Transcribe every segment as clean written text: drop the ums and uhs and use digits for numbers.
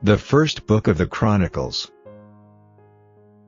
The first book of the Chronicles.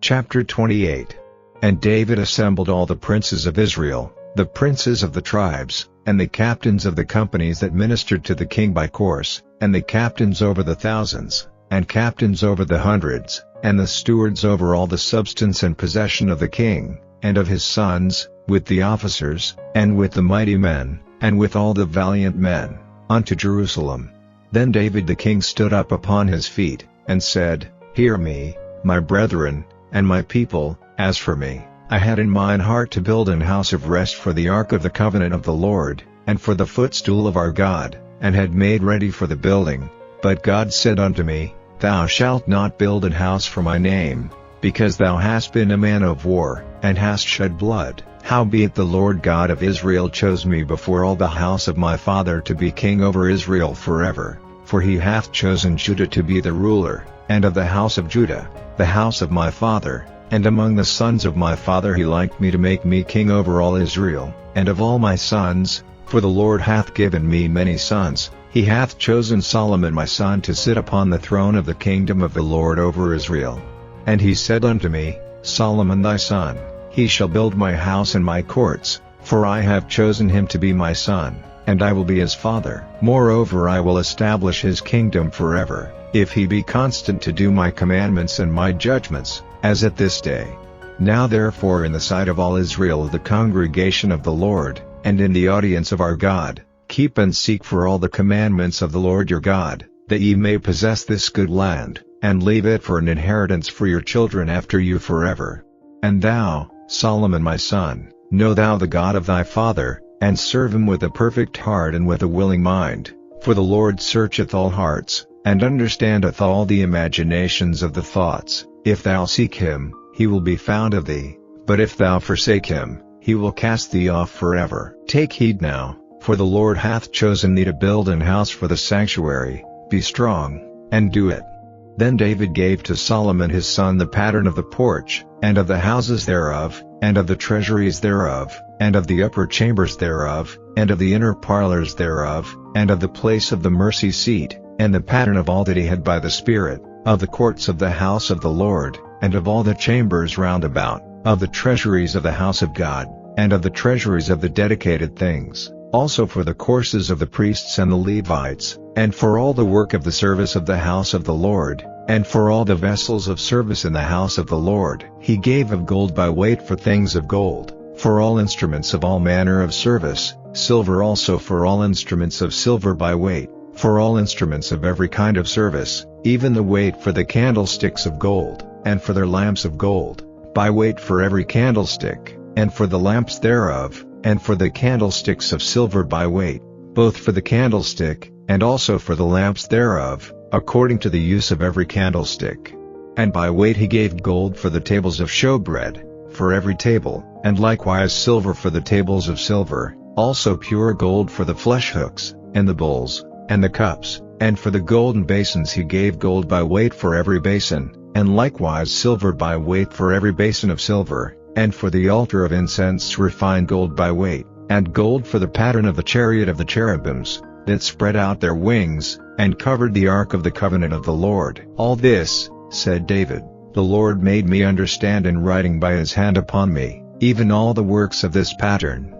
Chapter 28. And David assembled all the princes of Israel, the princes of the tribes, and the captains of the companies that ministered to the king by course, and the captains over the thousands, and captains over the hundreds, and the stewards over all the substance and possession of the king, and of his sons, with the officers, and with the mighty men, and with all the valiant men, unto Jerusalem. Then David the king stood up upon his feet, and said, Hear me, my brethren, and my people. As for me, I had in mine heart to build an house of rest for the ark of the covenant of the Lord, and for the footstool of our God, and had made ready for the building. But God said unto me, Thou shalt not build an house for my name, because thou hast been a man of war, and hast shed blood. Howbeit the Lord God of Israel chose me before all the house of my father to be king over Israel forever, for he hath chosen Judah to be the ruler, and of the house of Judah, the house of my father, and among the sons of my father he liked me to make me king over all Israel, and of all my sons, for the Lord hath given me many sons, he hath chosen Solomon my son to sit upon the throne of the kingdom of the Lord over Israel. And he said unto me, Solomon thy son, he shall build my house and my courts, for I have chosen him to be my son, and I will be his father. Moreover I will establish his kingdom forever, if he be constant to do my commandments and my judgments, as at this day. Now therefore in the sight of all Israel the congregation of the Lord, and in the audience of our God, keep and seek for all the commandments of the Lord your God, that ye may possess this good land, and leave it for an inheritance for your children after you forever. And thou, Solomon my son, know thou the God of thy father, and serve him with a perfect heart and with a willing mind, for the Lord searcheth all hearts, and understandeth all the imaginations of the thoughts. If thou seek him, he will be found of thee, but if thou forsake him, he will cast thee off forever. Take heed now, for the Lord hath chosen thee to build an house for the sanctuary. Be strong, and do it. Then David gave to Solomon his son the pattern of the porch, and of the houses thereof, and of the treasuries thereof, and of the upper chambers thereof, and of the inner parlors thereof, and of the place of the mercy seat, and the pattern of all that he had by the Spirit, of the courts of the house of the Lord, and of all the chambers round about, of the treasuries of the house of God, and of the treasuries of the dedicated things, also for the courses of the priests and the Levites, and for all the work of the service of the house of the Lord, and for all the vessels of service in the house of the Lord. He gave of gold by weight for things of gold, for all instruments of all manner of service, silver also for all instruments of silver by weight, for all instruments of every kind of service, even the weight for the candlesticks of gold, and for their lamps of gold, by weight for every candlestick, and for the lamps thereof, and for the candlesticks of silver by weight, both for the candlestick, and also for the lamps thereof, according to the use of every candlestick. And by weight he gave gold for the tables of showbread, for every table, and likewise silver for the tables of silver, also pure gold for the flesh hooks, and the bowls, and the cups, and for the golden basins he gave gold by weight for every basin, and likewise silver by weight for every basin of silver, and for the altar of incense refined gold by weight, and gold for the pattern of the chariot of the cherubims, that spread out their wings, and covered the ark of the covenant of the Lord. All this, said David, the Lord made me understand in writing by his hand upon me, even all the works of this pattern.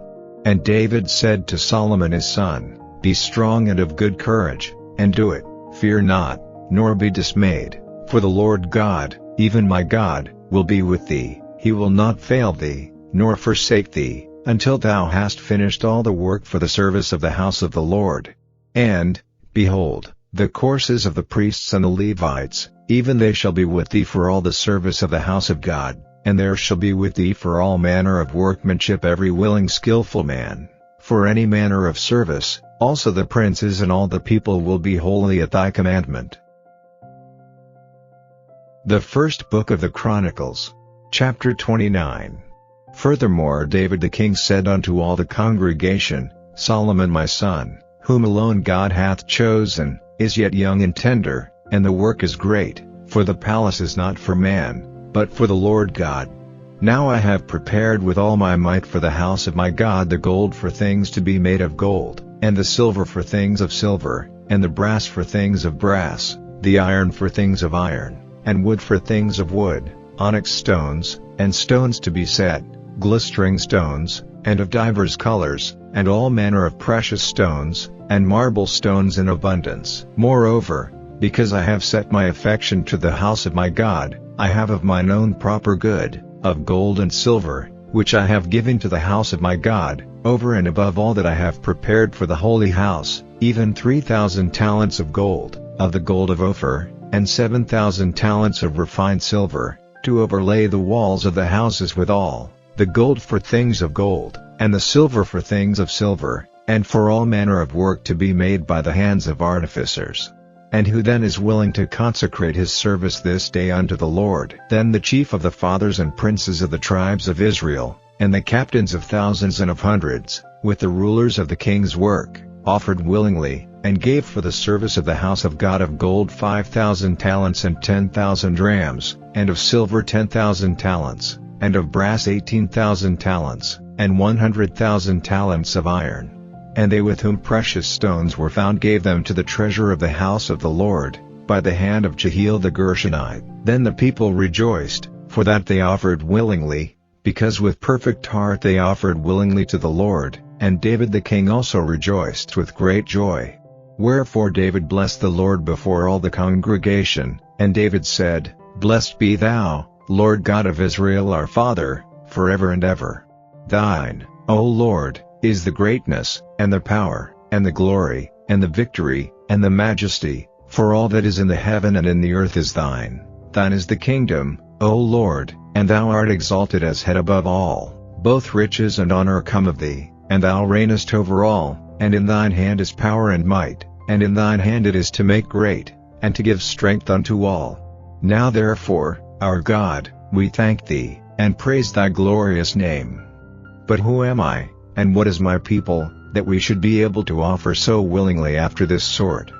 And David said to Solomon his son, Be strong and of good courage, and do it, fear not, nor be dismayed, for the Lord God, even my God, will be with thee, he will not fail thee, nor forsake thee, until thou hast finished all the work for the service of the house of the Lord. And, behold, the courses of the priests and the Levites, even they shall be with thee for all the service of the house of God, and there shall be with thee for all manner of workmanship every willing skillful man, for any manner of service, also the princes and all the people will be holy at thy commandment. The first book of the Chronicles. Chapter 29. Furthermore David the king said unto all the congregation, Solomon my son, whom alone God hath chosen, is yet young and tender, and the work is great, for the palace is not for man, but for the Lord God. Now I have prepared with all my might for the house of my God the gold for things to be made of gold, and the silver for things of silver, and the brass for things of brass, the iron for things of iron, and wood for things of wood, onyx stones, and stones to be set, glistering stones, and of divers colors, and all manner of precious stones, and marble stones in abundance. Moreover, because I have set my affection to the house of my God, I have of mine own proper good, of gold and silver, which I have given to the house of my God, over and above all that I have prepared for the holy house, even 3,000 talents of gold, of the gold of Ophir, and 7,000 talents of refined silver, to overlay the walls of the houses withal, the gold for things of gold, and the silver for things of silver, and for all manner of work to be made by the hands of artificers. And who then is willing to consecrate his service this day unto the Lord? Then the chief of the fathers and princes of the tribes of Israel, and the captains of thousands and of hundreds, with the rulers of the king's work, offered willingly, and gave for the service of the house of God of gold 5,000 talents and 10,000 rams, and of silver 10,000 talents, and of brass 18,000 talents, and 100,000 talents of iron. And they with whom precious stones were found gave them to the treasure of the house of the Lord, by the hand of Jehiel the Gershonite. Then the people rejoiced, for that they offered willingly, because with perfect heart they offered willingly to the Lord, and David the king also rejoiced with great joy. Wherefore David blessed the Lord before all the congregation, and David said, Blessed be thou, Lord God of Israel our Father, forever and ever. Thine, O Lord, is the greatness, and the power, and the glory, and the victory, and the majesty, for all that is in the heaven and in the earth is thine. Thine is the kingdom, O Lord, and thou art exalted as head above all. Both riches and honor come of thee, and thou reignest over all, and in thine hand is power and might, and in thine hand it is to make great, and to give strength unto all. Now therefore, our God, we thank thee, and praise thy glorious name. But who am I, and what is my people, that we should be able to offer so willingly after this sort?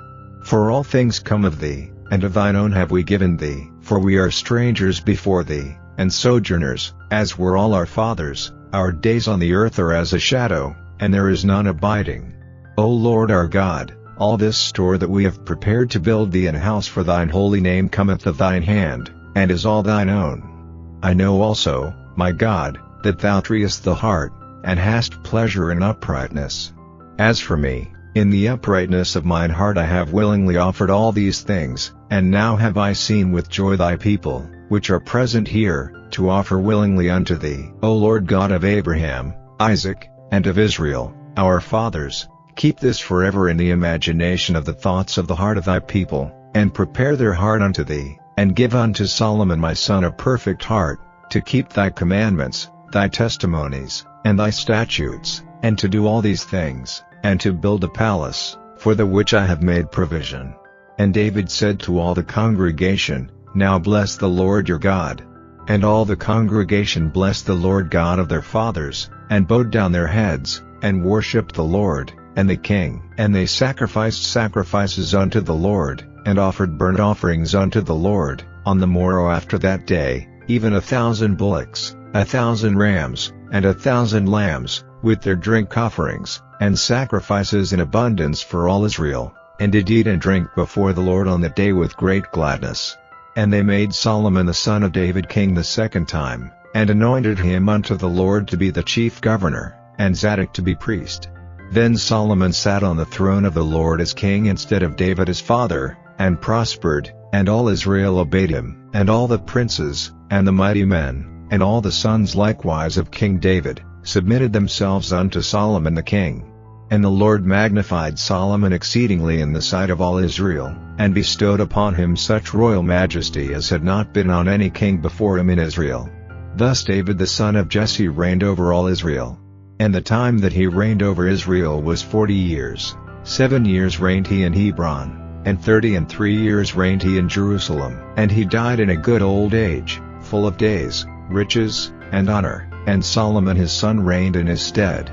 For all things come of thee, and of thine own have we given thee, for we are strangers before thee, and sojourners, as were all our fathers. Our days on the earth are as a shadow, and there is none abiding. O Lord our God, all this store that we have prepared to build thee an house for thine holy name cometh of thine hand, and is all thine own. I know also, my God, that thou triest the heart, and hast pleasure in uprightness. As for me, in the uprightness of mine heart I have willingly offered all these things, and now have I seen with joy thy people, which are present here, to offer willingly unto thee. O Lord God of Abraham, Isaac, and of Israel, our fathers, keep this forever in the imagination of the thoughts of the heart of thy people, and prepare their heart unto thee, and give unto Solomon my son a perfect heart, to keep thy commandments, thy testimonies, and thy statutes, and to do all these things, and to build a palace, for the which I have made provision. And David said to all the congregation, Now bless the Lord your God. And all the congregation blessed the Lord God of their fathers, and bowed down their heads, and worshipped the Lord, and the king. And they sacrificed sacrifices unto the Lord, and offered burnt offerings unto the Lord, on the morrow after that day, even 1,000 bullocks, 1,000 rams, and 1,000 lambs, with their drink offerings, and sacrifices in abundance for all Israel, and did eat and drink before the Lord on that day with great gladness. And they made Solomon the son of David king the second time, and anointed him unto the Lord to be the chief governor, and Zadok to be priest. Then Solomon sat on the throne of the Lord as king instead of David his father, and prospered, and all Israel obeyed him, and all the princes, and the mighty men, and all the sons likewise of King David, submitted themselves unto Solomon the king. And the Lord magnified Solomon exceedingly in the sight of all Israel, and bestowed upon him such royal majesty as had not been on any king before him in Israel. Thus David the son of Jesse reigned over all Israel. And the time that he reigned over Israel was 40 years. 7 years reigned he in Hebron, and 33 years reigned he in Jerusalem. And he died in a good old age, full of days, riches, and honor, and Solomon his son reigned in his stead.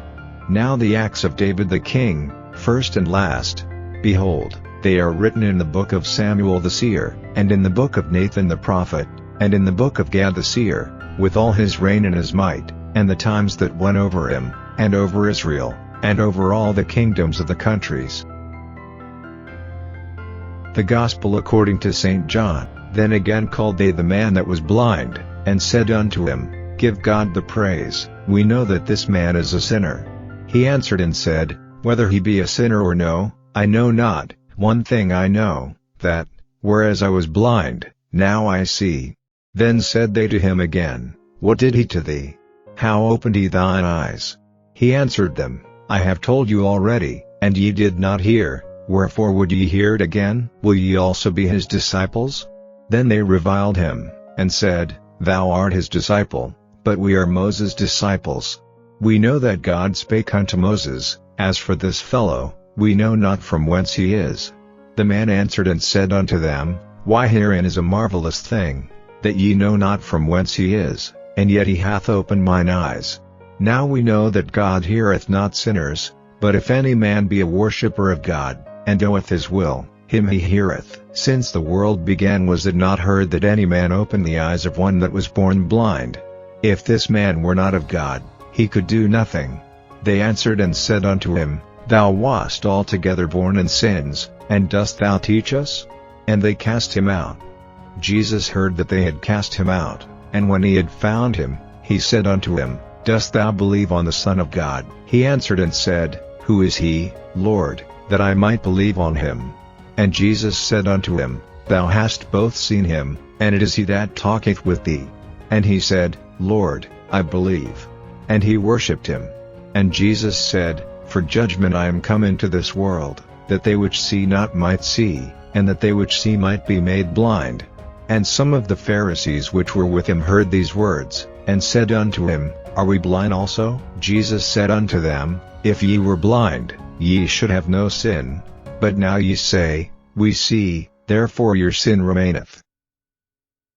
Now the acts of David the king, first and last, behold, they are written in the book of Samuel the seer, and in the book of Nathan the prophet, and in the book of Gad the seer, with all his reign and his might, and the times that went over him, and over Israel, and over all the kingdoms of the countries. The Gospel according to St. John. Then again called they the man that was blind, and said unto him, Give God the praise, we know that this man is a sinner. He answered and said, Whether he be a sinner or no, I know not. One thing I know, that, whereas I was blind, now I see. Then said they to him again, What did he to thee? How opened he thine eyes? He answered them, I have told you already, and ye did not hear, wherefore would ye hear it again? Will ye also be his disciples? Then they reviled him, and said, Thou art his disciple, but we are Moses' disciples. We know that God spake unto Moses, as for this fellow, we know not from whence he is. The man answered and said unto them, Why herein is a marvelous thing, that ye know not from whence he is, and yet he hath opened mine eyes. Now we know that God heareth not sinners, but if any man be a worshipper of God, and doeth his will, him he heareth. Since the world began was it not heard that any man opened the eyes of one that was born blind? If this man were not of God, he could do nothing. They answered and said unto him, Thou wast altogether born in sins, and dost thou teach us? And they cast him out. Jesus heard that they had cast him out, and when he had found him, he said unto him, Dost thou believe on the Son of God? He answered and said, Who is he, Lord, that I might believe on him? And Jesus said unto him, Thou hast both seen him, and it is he that talketh with thee. And he said, Lord, I believe. And he worshipped him. And Jesus said, For judgment I am come into this world, that they which see not might see, and that they which see might be made blind. And some of the Pharisees which were with him heard these words, and said unto him, Are we blind also? Jesus said unto them, If ye were blind, ye should have no sin. But now ye say, We see, therefore your sin remaineth.